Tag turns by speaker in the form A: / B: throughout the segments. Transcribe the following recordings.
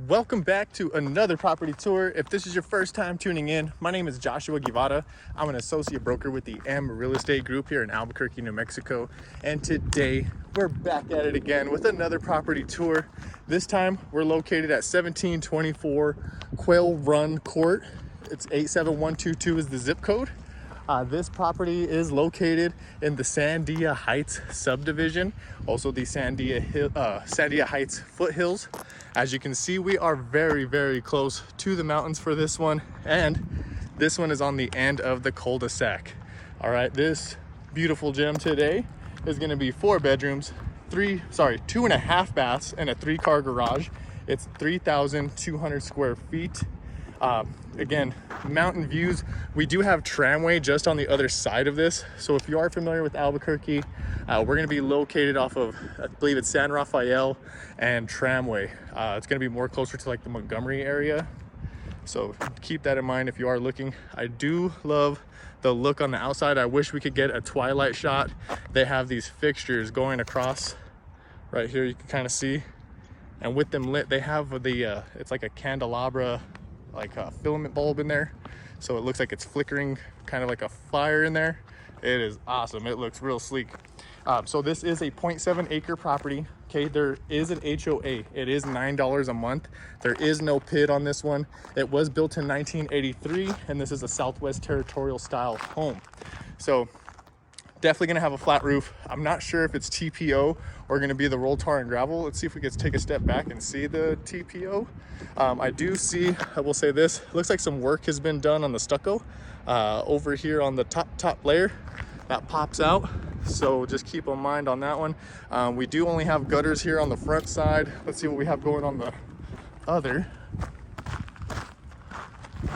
A: Welcome back to another property tour. If this is your first time tuning in, my name is Joshua Guevara. I'm an associate broker with the M Real Estate Group here in Albuquerque, New Mexico. And today we're back at it again with another property tour. This time we're located at 1724 Quail Run Court. It's 87122 is the zip code. This property is located in the Sandia Heights subdivision, also the Sandia Heights Foothills. As you can see, we are very, very close to the mountains for this one, and this one is on the end of the cul-de-sac. All right, this beautiful gem today is going to be 4 bedrooms, 2.5 baths, and a 3-car garage. It's 3,200 square feet. Again, mountain views. We do have tramway just on the other side of this. So if you are familiar with Albuquerque, we're going to be located off of, I believe it's San Rafael and tramway. It's going to be more closer to like the Montgomery area. So keep that in mind if you are looking. I do love the look on the outside. I wish we could get a twilight shot. They have these fixtures going across right here. You can kind of see, and with them lit, they have the, it's like a candelabra, like a filament bulb in there, so it looks like it's flickering, kind of like a fire in there. It is awesome. It looks real sleek. So this is a 0.7 acre property. Okay, there is an HOA. It is $9 a month. There is no PID on this one. It was built in 1983, and this is a Southwest territorial style home. So definitely gonna have a flat roof. I'm not sure if it's TPO or gonna be the roll tar and gravel. Let's see if we can take a step back and see the TPO. I do see, I will say this, looks like some work has been done on the stucco over here on the top layer that pops out. So just keep in mind on that one. We do only have gutters here on the front side. Let's see what we have going on the other.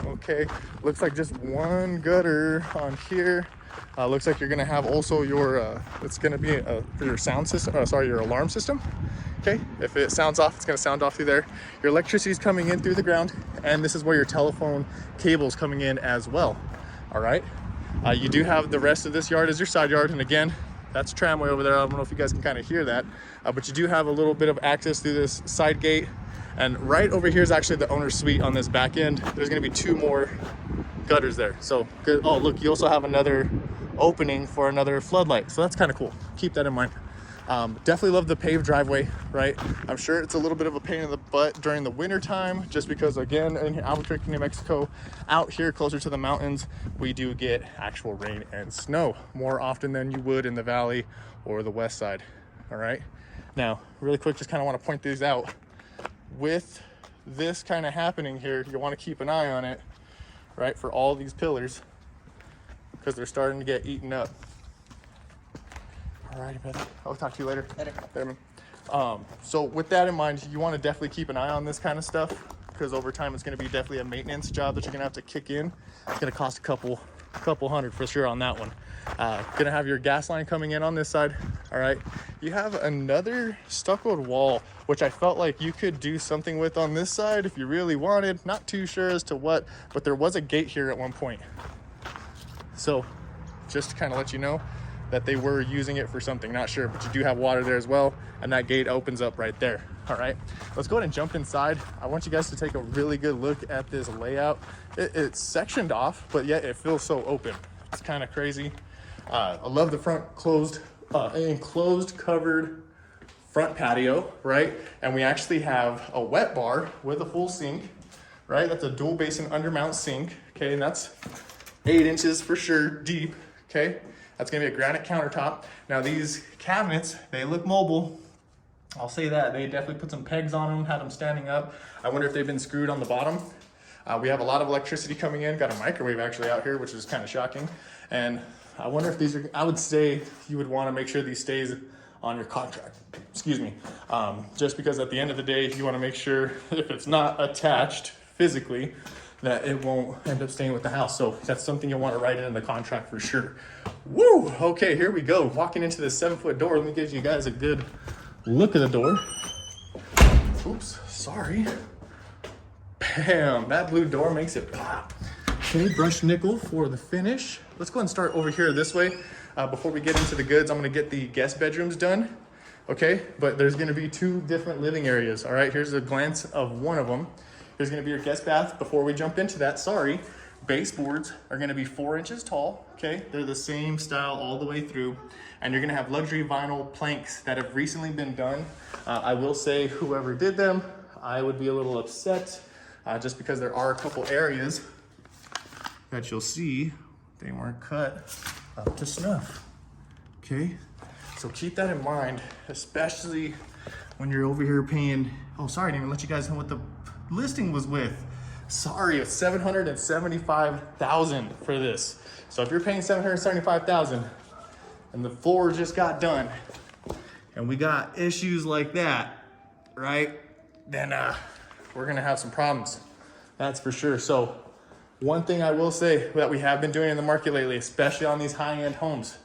A: Okay, looks like just one gutter on here. Looks like you're gonna have also your, it's gonna be for your sound system, your alarm system. Okay, if it sounds off, it's gonna sound off through there. Your electricity is coming in through the ground, and this is where your telephone cable is coming in as well. All right, you do have the rest of this yard as your side yard, and again, that's tramway over there. I don't know if you guys can kind of hear that, but you do have a little bit of access through this side gate, and right over here is actually the owner's suite on this back end. There's gonna be 2 more gutters there. So good. Oh, look, you also have another opening for another floodlight, so that's kind of cool. Keep that in mind. Definitely love the paved driveway, right? I'm sure it's a little bit of a pain in the butt during the winter time, just because again, in Albuquerque, New Mexico, out here closer to the mountains, we do get actual rain and snow more often than you would in the valley or the west side. All right, now really quick, just kind of want to point these out. With this kind of happening here, you want to keep an eye on it, right, for all these pillars, because they're starting to get eaten up. All righty, brother. I'll talk to you later. There, man. So with that in mind, you want to definitely keep an eye on this kind of stuff, because over time it's going to be definitely a maintenance job that you're going to have to kick in. It's going to cost a couple hundred for sure on that one. Going to have your gas line coming in on this side. All right. You have another stuccoed wall, which I felt like you could do something with on this side if you really wanted. Not too sure as to what, but there was a gate here at one point. So just to kind of let you know that they were using it for something, not sure, but you do have water there as well, and that gate opens up right there. All right, let's go ahead and jump inside. I want you guys to take a really good look at this layout. It's sectioned off, but yet it feels so open. It's kind of crazy. I love the front enclosed covered front patio, right? And we actually have a wet bar with a full sink, right? That's a dual basin undermount sink, okay? And that's 8 inches for sure deep, okay? That's gonna be a granite countertop. Now these cabinets, they look mobile. I'll say that. They definitely put some pegs on them, had them standing up. I wonder if they've been screwed on the bottom. We have a lot of electricity coming in. Got a microwave actually out here, which is kind of shocking. And I wonder if these are, I would say you would wanna make sure these stays on your contract. Excuse me. Just because at the end of the day, you wanna make sure if it's not attached physically, that it won't end up staying with the house. So that's something you'll want to write in the contract for sure. Woo! Okay, here we go. Walking into this 7-foot door. Let me give you guys a good look at the door. Oops, sorry. Bam, that blue door makes it pop. Okay, brushed nickel for the finish. Let's go ahead and start over here this way. Before we get into the goods, I'm gonna get the guest bedrooms done. okay? But there's gonna be 2 different living areas, all right? Here's a glance of one of them. Here's gonna be your guest bath. Before we jump into that, sorry, baseboards are gonna be 4 inches tall, okay? They're the same style all the way through. And you're gonna have luxury vinyl planks that have recently been done. I will say whoever did them, I would be a little upset just because there are a couple areas that you'll see they weren't cut up to snuff, okay? So keep that in mind, especially when you're over here paying, oh, sorry, I didn't even let you guys know what the listing was with. Sorry, it's $775,000 for this. So if you're paying $775,000 and the floor just got done and we got issues like that, right? Then we're gonna have some problems, that's for sure. So one thing I will say that we have been doing in the market lately, especially on these high-end homes,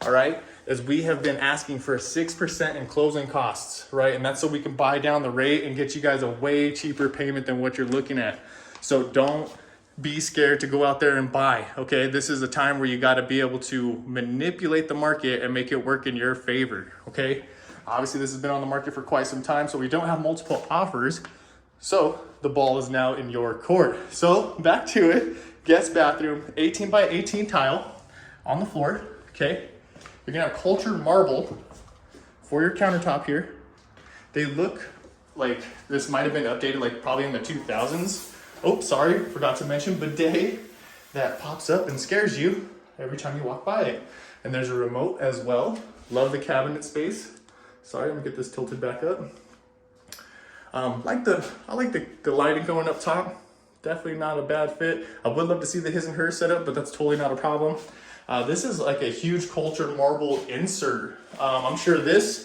A: all right, is we have been asking for 6% in closing costs, right? And that's so we can buy down the rate and get you guys a way cheaper payment than what you're looking at. So don't be scared to go out there and buy, okay? This is a time where you gotta be able to manipulate the market and make it work in your favor, okay? Obviously this has been on the market for quite some time, so we don't have multiple offers. So the ball is now in your court. So back to it, guest bathroom, 18 by 18 tile on the floor, okay? You're gonna have cultured marble for your countertop here. They look like this might have been updated like probably in the 2000s. Oh, sorry, forgot to mention bidet that pops up and scares you every time you walk by it. And there's a remote as well. Love the cabinet space. Sorry, let me get this tilted back up. I like the lighting going up top. Definitely not a bad fit. I would love to see the his and her setup, but that's totally not a problem. This is like a huge cultured marble insert. I'm sure this,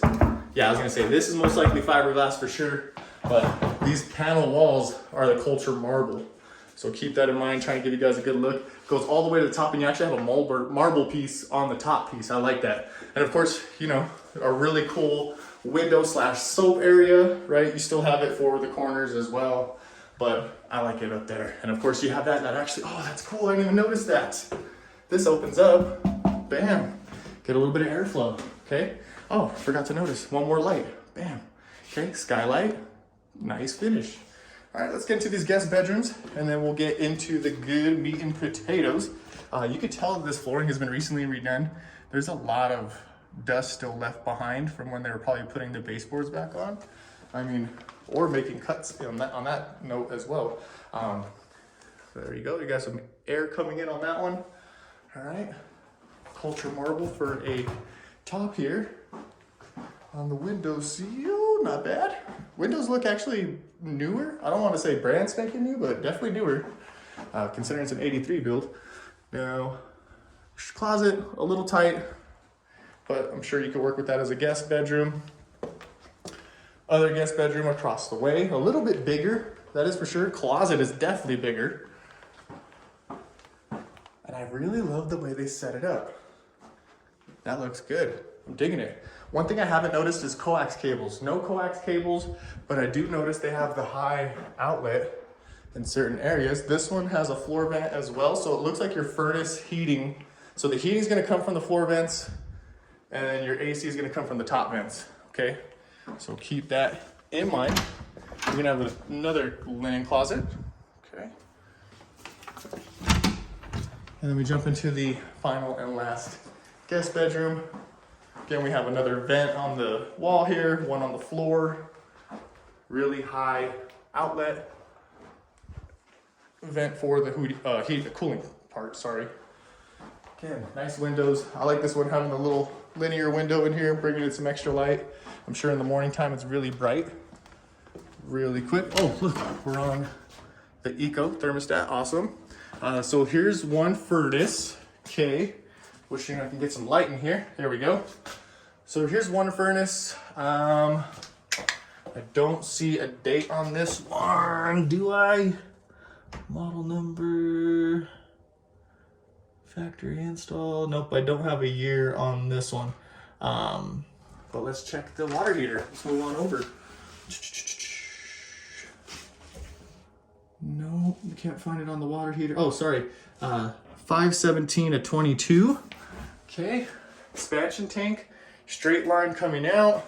A: yeah, I was gonna say this is most likely fiberglass for sure, but these panel walls are the cultured marble. So keep that in mind, trying to give you guys a good look. Goes all the way to the top and you actually have a marble piece on the top piece. I like that. And of course, you know, a really cool window / soap area, right? You still have it for the corners as well, but I like it up there. And of course you have that actually, oh, that's cool. I didn't even notice that. This opens up, bam. Get a little bit of airflow, okay? Oh, forgot to notice, one more light, bam. Okay, skylight, nice finish. All right, let's get into these guest bedrooms and then we'll get into the good meat and potatoes. You could tell this flooring has been recently redone. There's a lot of dust still left behind from when they were probably putting the baseboards back on. I mean, or making cuts on that note as well. There you go, you got some air coming in on that one. All right, culture marble for a top here. On the window seal, not bad. Windows look actually newer. I don't want to say brand spanking new, but definitely newer, considering it's an 83 build. Now, closet, a little tight, but I'm sure you could work with that as a guest bedroom. Other guest bedroom across the way, a little bit bigger, that is for sure. Closet is definitely bigger. And I really love the way they set it up. That looks good, I'm digging it. One thing I haven't noticed is coax cables. No coax cables, but I do notice they have the high outlet in certain areas. This one has a floor vent as well, so it looks like your furnace heating. So the heating is gonna come from the floor vents, and then your AC is gonna come from the top vents, okay? So keep that in mind. You're gonna have another linen closet, okay? And then we jump into the final and last guest bedroom. Again, we have another vent on the wall here, one on the floor, really high outlet vent for the cooling part, sorry. Again, nice windows. I like this one having a little linear window in here, bringing in some extra light. I'm sure in the morning time it's really bright, really quick. Oh, look, we're on the eco thermostat, awesome. So here's one furnace, okay. Wishing I can get some light in here. There we go. So here's one furnace. I don't see a date on this one, do I? Model number, factory install. Nope, I don't have a year on this one. But let's check the water heater. Let's move on over. No, you can't find it on the water heater. Oh, sorry. 517/22. Okay, expansion tank, straight line coming out.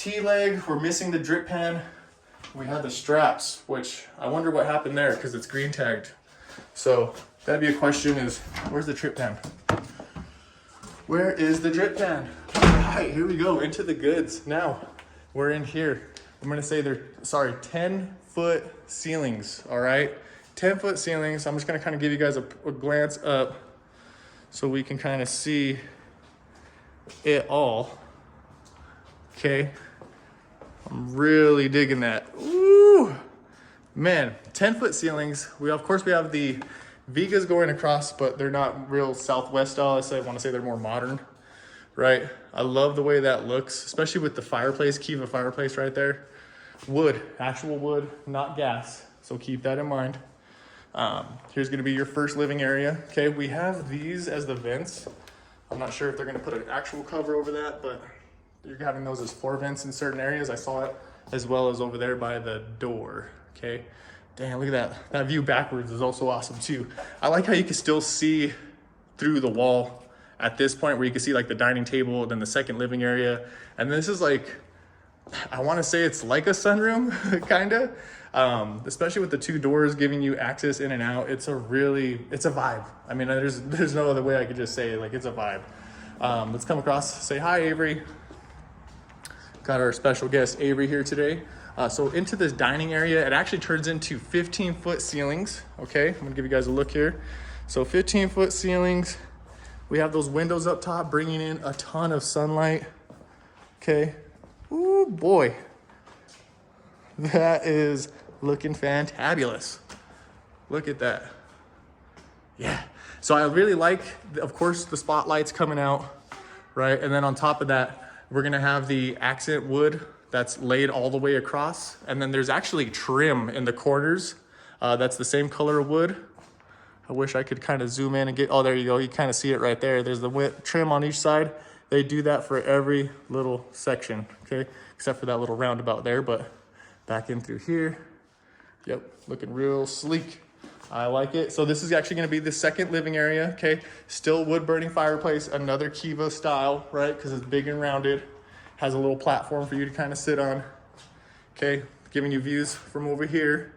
A: T-leg, we're missing the drip pan. We had the straps, which I wonder what happened there because it's green tagged. So that'd be a question is, where's the drip pan? Where is the drip pan? All right, here we go, into the goods. Now, we're in here. I'm gonna say they're, 10-foot ceilings, all right? 10-foot ceilings. I'm just gonna kind of give you guys a glance up so we can kind of see it all, okay? I'm really digging that. Ooh, man, 10-foot ceilings. Of course, we have the Vigas going across, but they're not real Southwest style. I want to say they're more modern, right? I love the way that looks, especially with the fireplace, Kiva fireplace right there. Wood, actual wood, not gas. So keep that in mind. Here's gonna be your first living area. Okay, we have these as the vents. I'm not sure if they're gonna put an actual cover over that, but you're having those as floor vents in certain areas. I saw it as well as over there by the door, okay? Damn, look at that. That view backwards is also awesome too. I like how you can still see through the wall at this point where you can see like the dining table, then the second living area. And this is like, I wanna say it's like a sunroom, kinda. Especially with the two doors giving you access in and out. It's a vibe. I mean, there's no other way I could just say it, like it's a vibe. Let's come across, say hi, Avery. Got our special guest, Avery, here today. So into this dining area, it actually turns into 15-foot ceilings, okay? I'm gonna give you guys a look here. So 15-foot ceilings. We have those windows up top bringing in a ton of sunlight, okay? Ooh, boy. That is looking fantabulous. Look at that. Yeah. So I really like, of course, the spotlights coming out, right? And then on top of that, we're gonna have the accent wood that's laid all the way across. And then there's actually trim in the corners. That's the same color of wood. I wish I could kind of zoom in and get, oh, there you go. You kind of see it right there. There's the trim on each side. They do that for every little section, okay? Except for that little roundabout there, but back in through here. Yep, looking real sleek. I like it. So this is actually gonna be the second living area, okay? Still wood burning fireplace, another Kiva style, right? Because it's big and rounded. Has a little platform for you to kind of sit on, okay? Giving you views from over here.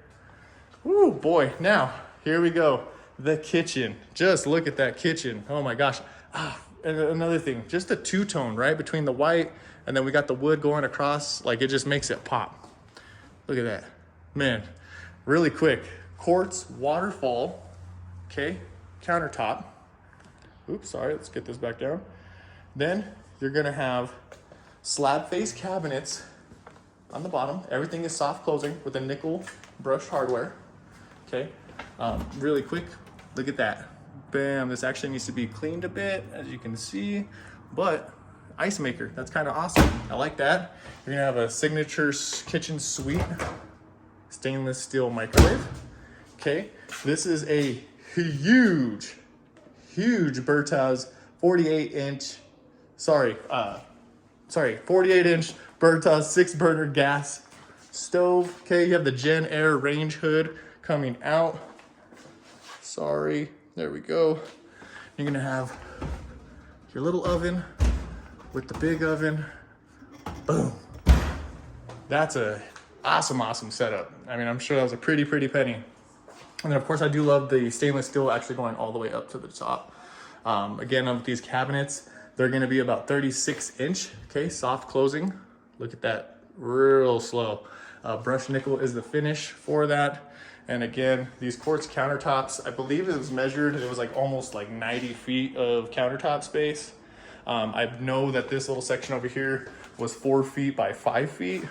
A: Ooh, boy, now, here we go. The kitchen, just look at that kitchen. Oh my gosh. And another thing, just a two-tone, right? Between the white and then we got the wood going across, like it just makes it pop. Look at that, man, really quick. Quartz waterfall, okay, countertop. Oops, sorry, let's get this back down. Then you're gonna have slab face cabinets on the bottom. Everything is soft closing with a nickel brushed hardware, okay? Really quick, look at that. Bam, this actually needs to be cleaned a bit, as you can see, but ice maker, that's kind of awesome. I like that. You're gonna have a signature kitchen suite, stainless steel microwave. Okay, this is a huge Bertazz 48-inch Bertazz 6-burner gas stove. Okay, you have the Gen Air range hood coming out. Sorry, there we go. You're gonna have your little oven with the big oven. Boom. That's a awesome setup. I mean, I'm sure that was a pretty penny. And then of course I do love the stainless steel actually going all the way up to the top. Again, with these cabinets, they're gonna be about 36-inch, okay, soft closing. Look at that, real slow. Brushed nickel is the finish for that. And again, these quartz countertops, I believe it was measured, it was like almost like 90 feet of countertop space. I know that this little section over here was 4 feet by 5 feet,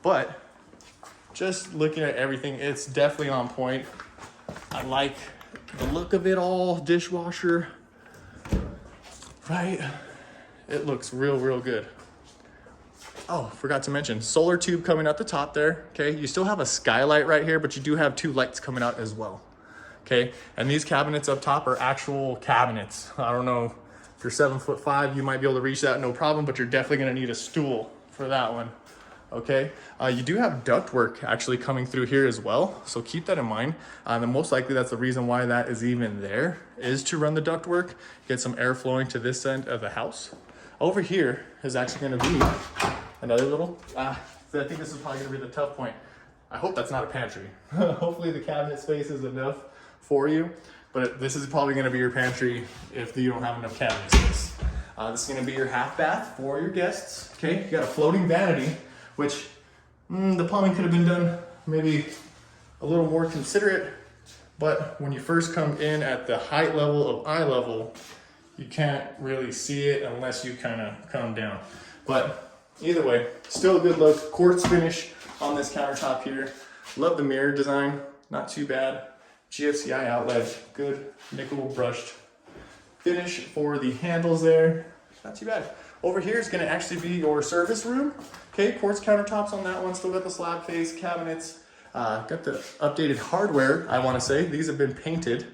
A: but just looking at everything, it's definitely on point. I like the look of it all, dishwasher, right? It looks real good. Oh, forgot to mention, solar tube coming out the top there, okay? You still have a skylight right here, but you do have 2 lights coming out as well, okay? And these cabinets up top are actual cabinets. I don't know, if you're 7'5", you might be able to reach that, no problem, but you're definitely gonna need a stool for that one. Okay, you do have ductwork actually coming through here as well, so keep that in mind. And most likely that's the reason why that is even there, is to run the ductwork, get some air flowing to this end of the house. Over here is actually going to be Another little, I think this is probably gonna be the tough point. I hope that's not a pantry. Hopefully the cabinet space is enough for you, but this is probably gonna be your pantry if you don't have enough cabinet space. This is gonna be your half bath for your guests, okay? You got a floating vanity, which the plumbing could have been done maybe a little more considerate, but when you first come in at the height level of eye level, you can't really see it unless you kind of come down. But either way, still a good look. Quartz finish on this countertop here. Love the mirror design, not too bad. GFCI outlet, good nickel brushed finish for the handles there. Not too bad. Over here is gonna actually be your service room. Okay, quartz countertops on that one. Still got the slab face cabinets. Got the updated hardware, I wanna say. These have been painted,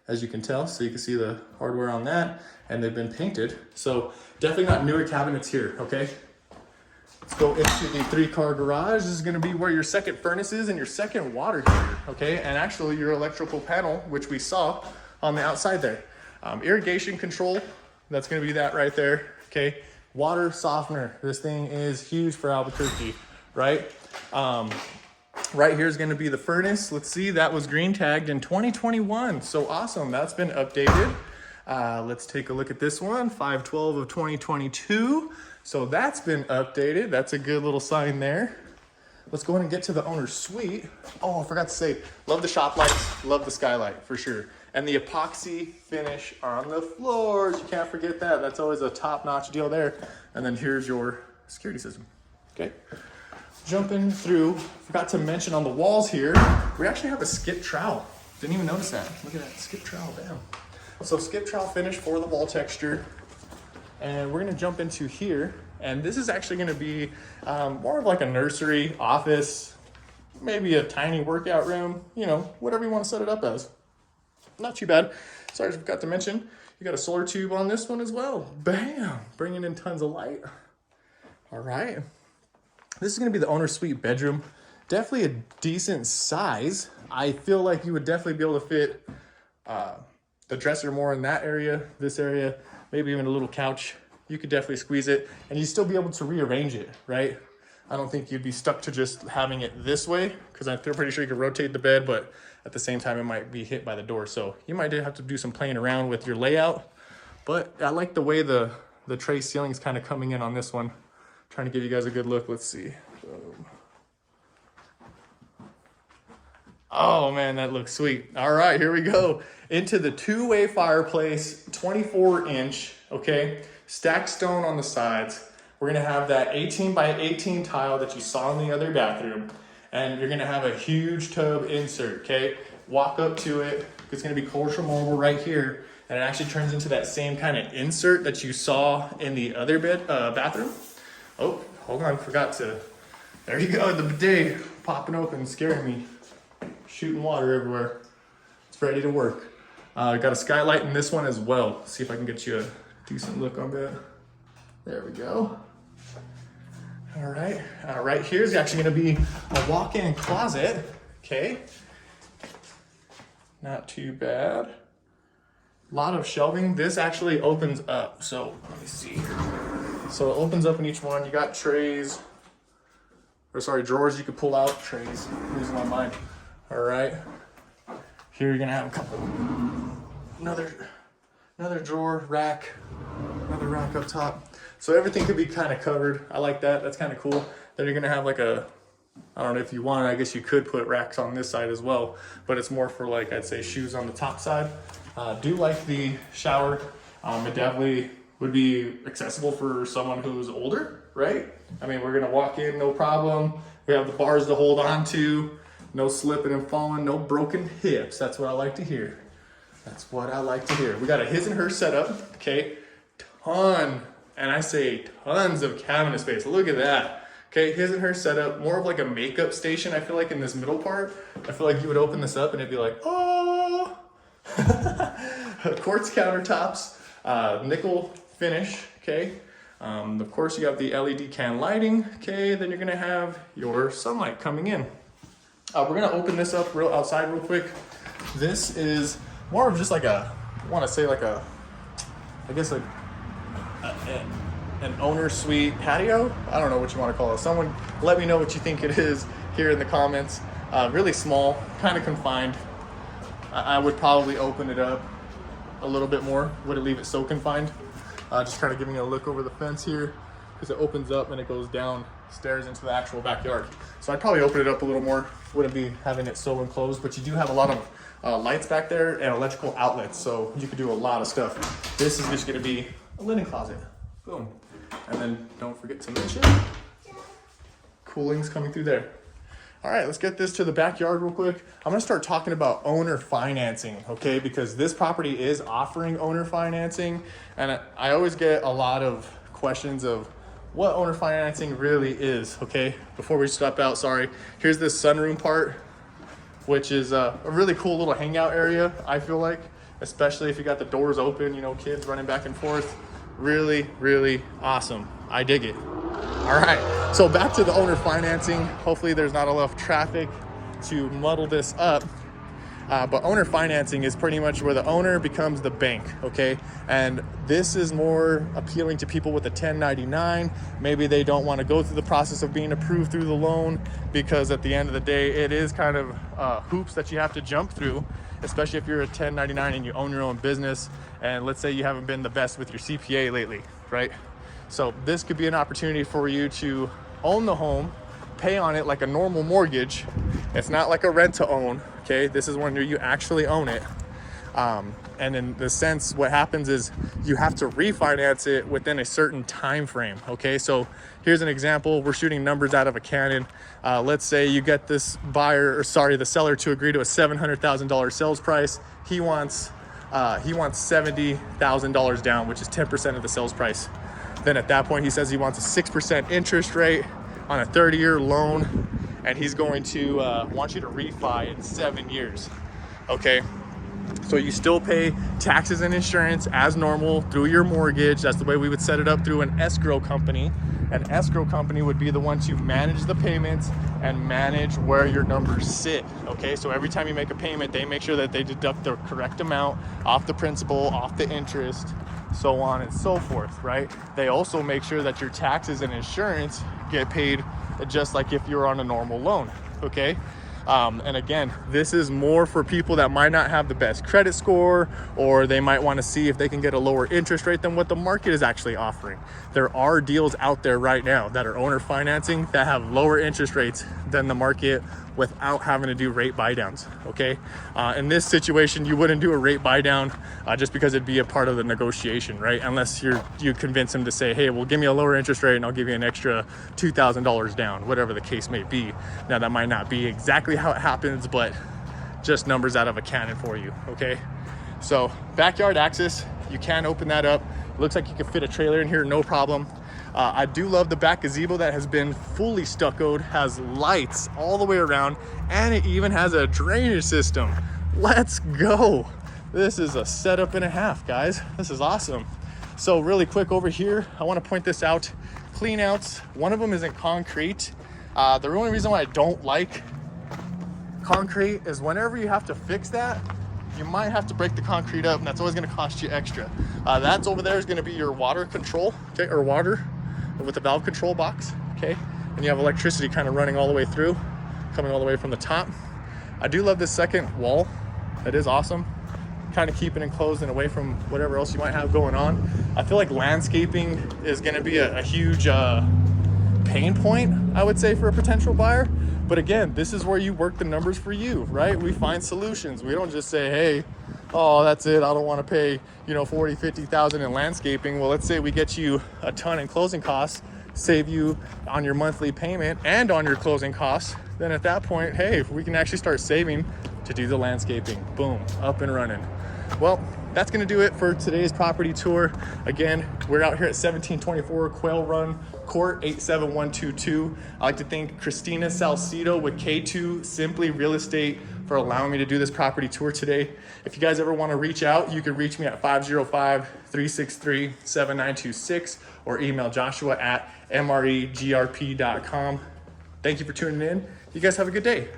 A: as you can tell. So you can see the hardware on that, and they've been painted. So definitely not newer cabinets here, okay? Let's go into the 3-car garage. This is gonna be where your second furnace is and your second water heater, okay? And actually your electrical panel, which we saw on the outside there. Irrigation control, that's gonna be that right there, okay? Water softener, this thing is huge for Albuquerque, right? Right here is gonna be the furnace. Let's see, that was green tagged in 2021. So awesome, that's been updated. Let's take a look at this one, 5/12 of 2022. So that's been updated. That's a good little sign there. Let's go ahead and get to the owner's suite. Oh, I forgot to say, love the shop lights, love the skylight for sure. And the epoxy finish on the floors. You can't forget that. That's always a top-notch deal there. And then here's your security system, okay? Jumping through, forgot to mention on the walls here, we actually have a skip trowel. Didn't even notice that. Look at that, skip trowel, bam. So skip trowel finish for the wall texture. And we're gonna jump into here. And this is actually gonna be more of like a nursery, office, maybe a tiny workout room, you know, whatever you wanna set it up as. Not too bad. Sorry, I forgot to mention, you got a solar tube on this one as well. Bam, bringing in tons of light. All right. This is gonna be the owner's suite bedroom. Definitely a decent size. I feel like you would definitely be able to fit the dresser more in that area, this area, maybe even a little couch. You could definitely squeeze it and you'd still be able to rearrange it, right? I don't think you'd be stuck to just having it this way because I'm pretty sure you could rotate the bed, but at the same time, it might be hit by the door. So you might have to do some playing around with your layout, but I like the way the tray ceiling is kind of coming in on this one. Trying to give you guys a good look. Let's see. Boom. Oh man, that looks sweet. All right, here we go. Into the 2-way fireplace, 24-inch, okay? Stacked stone on the sides. We're gonna have that 18 by 18 tile that you saw in the other bathroom. And you're gonna have a huge tub insert, okay? Walk up to it. It's gonna be cultural marble right here. And it actually turns into that same kind of insert that you saw in the other bathroom. Oh, hold on, forgot to. There you go, the bidet popping open, scaring me. Shooting water everywhere. It's ready to work. Got a skylight in this one as well. See if I can get you a decent look on that. There we go. All right, right here is actually gonna be a walk-in closet, okay? Not too bad. A lot of shelving. This actually opens up, so let me see here. So it opens up in each one. You got trays, or sorry, drawers you could pull out. Trays, losing my mind. All right, here you're gonna have a couple, another drawer, rack, another rack up top. So everything could be kind of covered. I like that, that's kind of cool. Then you're gonna have like a, I don't know if you want, I guess you could put racks on this side as well, but it's more for like, I'd say shoes on the top side. Do like the shower. It definitely would be accessible for someone who's older, right? I mean, we're gonna walk in, no problem. We have the bars to hold on to. No slipping and falling, no broken hips. That's what I like to hear. That's what I like to hear. We got a his and her setup, okay? And I say tons of cabinet space. Look at that. Okay, his and her setup, more of like a makeup station. I feel like in this middle part, I feel like you would open this up and it'd be like, oh. Quartz countertops, nickel finish, okay? Of course, you have the LED can lighting, okay? Then you're gonna have your sunlight coming in. We're gonna open this up outside real quick. This is more of just like a, I wanna say like a, I guess like an owner suite patio. I don't know what you want to call it. Someone let me know what you think it is here in the comments. Really small, kind of confined. I would probably open it up a little bit more. Wouldn't leave it so confined. Just kind of giving you a look over the fence here, because it opens up and it goes downstairs into the actual backyard. So I'd probably open it up a little more. Wouldn't be having it so enclosed, but you do have a lot of lights back there and electrical outlets, so you could do a lot of stuff. This is just going to be a linen closet. Boom. And then don't forget to mention cooling's coming through there. All right, let's get this to the backyard real quick. I'm gonna start talking about owner financing, okay? Because this property is offering owner financing, and I always get a lot of questions of what owner financing really is, okay? Before we step out, sorry. Here's this sunroom part, which is a really cool little hangout area, I feel like, especially if you got the doors open, you know, kids running back and forth. Really, really awesome. I dig it. All right, so back to the owner financing. Hopefully there's not enough traffic to muddle this up. But owner financing is pretty much where the owner becomes the bank, okay? And this is more appealing to people with a 1099. Maybe they don't want to go through the process of being approved through the loan, because at the end of the day, it is kind of hoops that you have to jump through, especially if you're a 1099 and you own your own business. And let's say you haven't been the best with your CPA lately, right? So this could be an opportunity for you to own the home, pay on it like a normal mortgage. It's not like a rent to own, okay? This is when you actually own it. And in the sense, what happens is you have to refinance it within a certain time frame, okay? So here's an example. We're shooting numbers out of a cannon. Let's say you get this the seller to agree to a $700,000 sales price. He wants $70,000 down, which is 10% of the sales price. Then at that point, he says he wants a 6% interest rate on a 30-year loan, and he's going to want you to refi in 7 years, okay? So you still pay taxes and insurance as normal through your mortgage. That's the way we would set it up through an escrow company. An escrow company would be the one to manage the payments and manage where your numbers sit, okay? So every time you make a payment, they make sure that they deduct the correct amount off the principal, off the interest, so on and so forth, right? They also make sure that your taxes and insurance get paid just like if you're on a normal loan, okay? And again, this is more for people that might not have the best credit score, or they might want to see if they can get a lower interest rate than what the market is actually offering. There are deals out there right now that are owner financing that have lower interest rates than the market without having to do rate buy downs, okay? In this situation, you wouldn't do a rate buy down just because it'd be a part of the negotiation, right? Unless you convince them to say, hey, well, give me a lower interest rate and I'll give you an extra $2,000 down, whatever the case may be. Now, that might not be exactly how it happens, but just numbers out of a cannon for you, okay? So backyard access, you can open that up. It looks like you can fit a trailer in here, no problem. I do love the back gazebo that has been fully stuccoed, has lights all the way around, and it even has a drainage system. Let's go. This is a setup and a half, guys. This is awesome. So really quick over here, I want to point this out. Clean outs, one of them isn't concrete. The only reason why I don't like concrete is whenever you have to fix that, you might have to break the concrete up, and that's always going to cost you extra. That's over there is going to be your water control, okay, or water with the valve control box, okay? And you have electricity kind of running all the way through, coming all the way from the top. I do love this second wall. That is awesome. Kind of keep it enclosed and away from whatever else you might have going on. I feel like landscaping is going to be a huge pain point, I would say, for a potential buyer. But again, this is where you work the numbers for you, right? We find solutions. We don't just say, hey, oh, that's it, I don't want to pay, you know, 40, 50,000 in landscaping. Well, let's say we get you a ton in closing costs, save you on your monthly payment and on your closing costs. Then at that point, hey, we can actually start saving to do the landscaping. Boom, up and running. Well, that's going to do it for today's property tour. Again, we're out here at 1724 Quail Run Court 87122. I'd like to thank Christina Salcido with K2 Simply Real Estate for allowing me to do this property tour today. If you guys ever want to reach out, you can reach me at 505-363-7926 or email Joshua at mregrp.com. Thank you for tuning in. You guys have a good day.